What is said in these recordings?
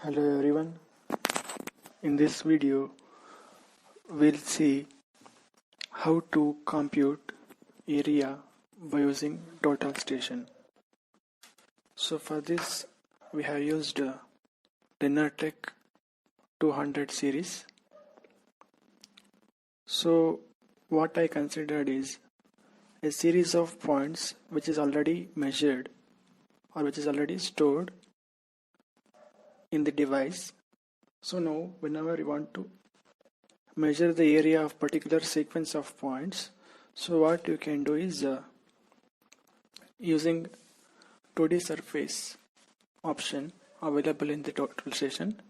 Hello everyone. In this video we'll see how to compute area by using total station. So for this we have used Tech 200 series. So what I considered is a series of points which is already measured or which is already stored in the device. So now whenever you want to measure the area of particular sequence of points, so what you can do is using 2D surface option available in the total station,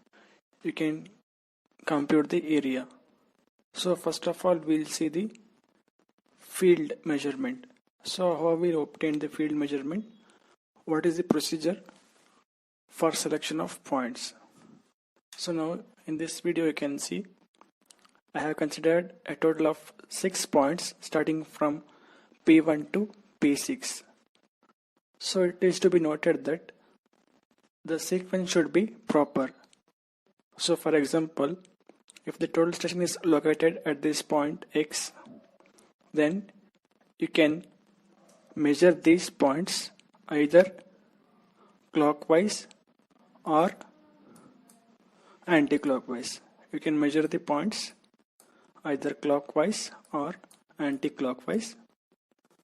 you can compute the area. So first of all we'll see the field measurement. So how we obtain the field measurement? What is the procedure for selection of points? So now in this video you can see I have considered a total of 6 points starting from P1 to P6. So it is to be noted that the sequence should be proper. So for example, if the total station is located at this point X, then you can measure these points either clockwise or anti-clockwise. You can measure the points either clockwise or anti-clockwise.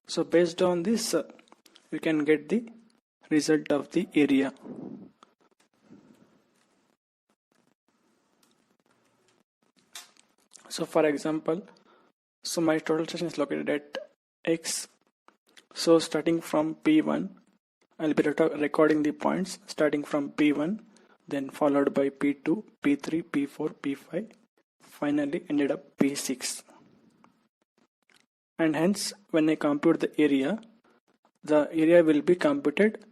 So based on this you can get the result of the area. So for example, so my total station is located at X. So starting from P1, I'll be recording the points starting from P1, then followed by P2, P3, P4, P5, finally ended up P6. And hence when I compute the area will be computed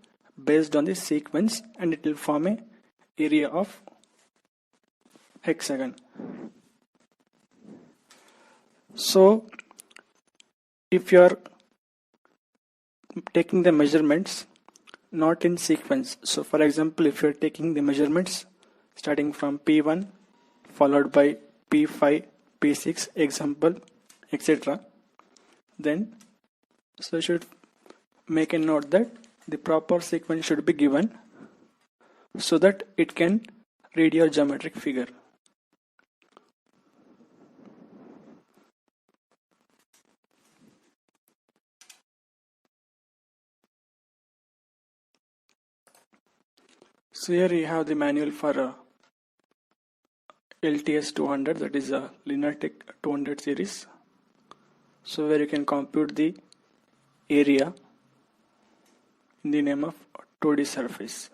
based on the sequence and it will form a area of hexagon. So if you are taking the measurements not in sequence, so for example if you are taking the measurements starting from P1 followed by P5, P6 example, etc., then so you should make a note that the proper sequence should be given so that it can read your geometric figure. So here you have the manual for LTS 200, that is a Tech 200 series. So where you can compute the area in the name of 2D surface.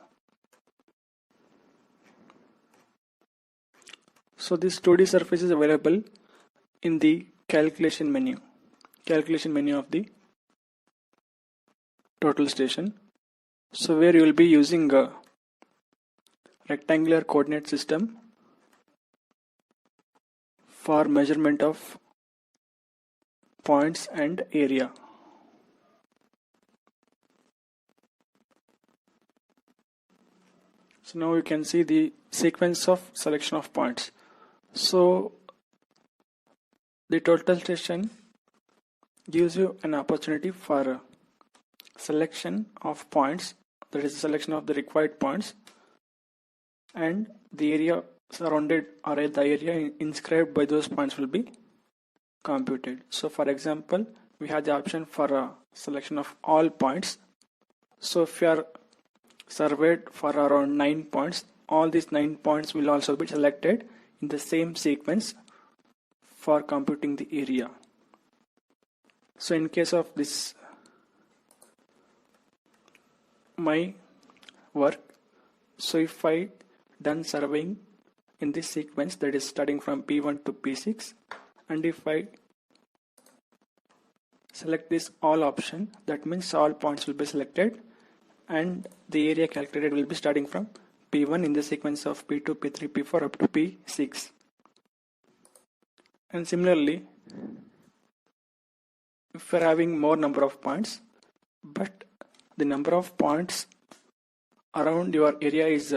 So this 2D surface is available in the calculation menu of the total station. So where you will be using a rectangular coordinate system for measurement of points and area. So now you can see the sequence of selection of points. So the total station gives you an opportunity for selection of points, that is selection of the required points, and the area surrounded or the area inscribed by those points will be computed. So for example, we have the option for a selection of all points. So if you are surveyed for around 9 points, all these 9 points will also be selected in the same sequence for computing the area. So in case of this my work, so if I done surveying in this sequence, that is starting from P1 to P6, and if I select this all option, that means all points will be selected and the area calculated will be starting from P1 in the sequence of P2, P3, P4 up to P6. And similarly, if we are having more number of points, but the number of points around your area is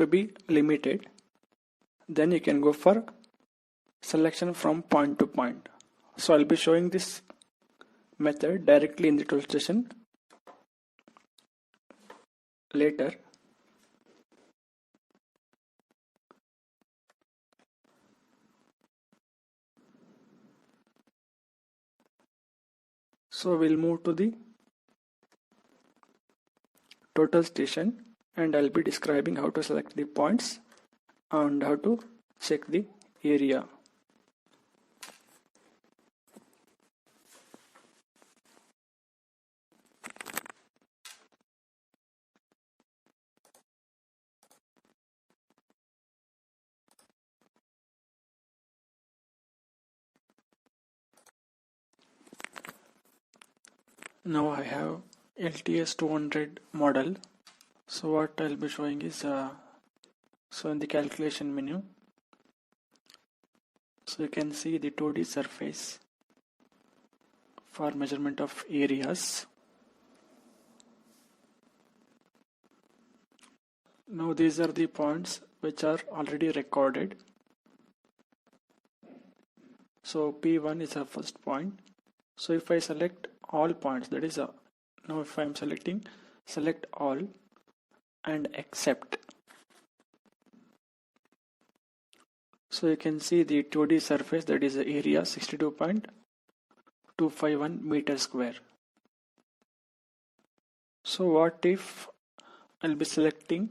to be limited, then you can go for selection from point to point. So I'll be showing this method directly in the tool station later. So we'll move to the total station and I'll be describing how to select the points and how to check the area. Now I have LTS 200 model. So what I'll be showing is so in the calculation menu, so you can see the 2D surface for measurement of areas. Now these are the points which are already recorded. So P1 is our first point. So if I select all points, that is now if I am selecting select all and accept. So you can see the 2D surface, that is the area 62.251 meters square. So what if I'll be selecting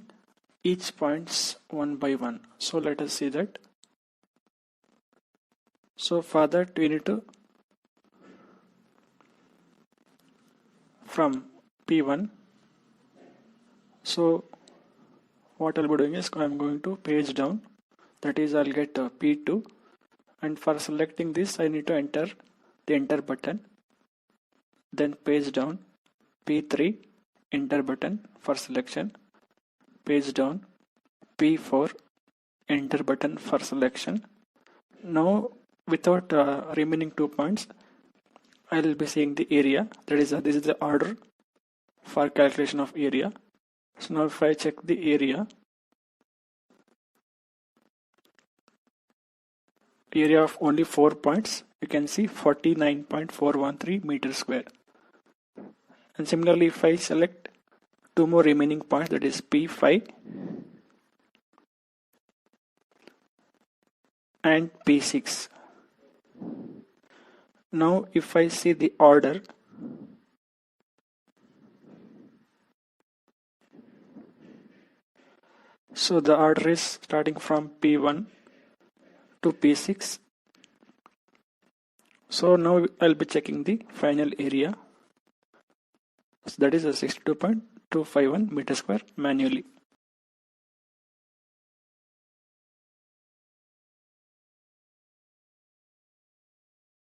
each points one by one? So let us see that. So for that we need to from P1. So what I'll be doing is I'm going to page down, that is I'll get P2, and for selecting this I need to enter the enter button, then page down P3, enter button for selection, page down P4, enter button for selection. Now without remaining 2 points, I will be seeing the area, that is this is the order for calculation of area. So now if I check the area of only 4 points, you can see 49.413 meters square. And similarly if I select 2 more remaining points, that is P5 and P6. Now if I see the order, so the order is starting from P1 to P6. So now I'll be checking the final area, so that is a 62.251 meters square manually.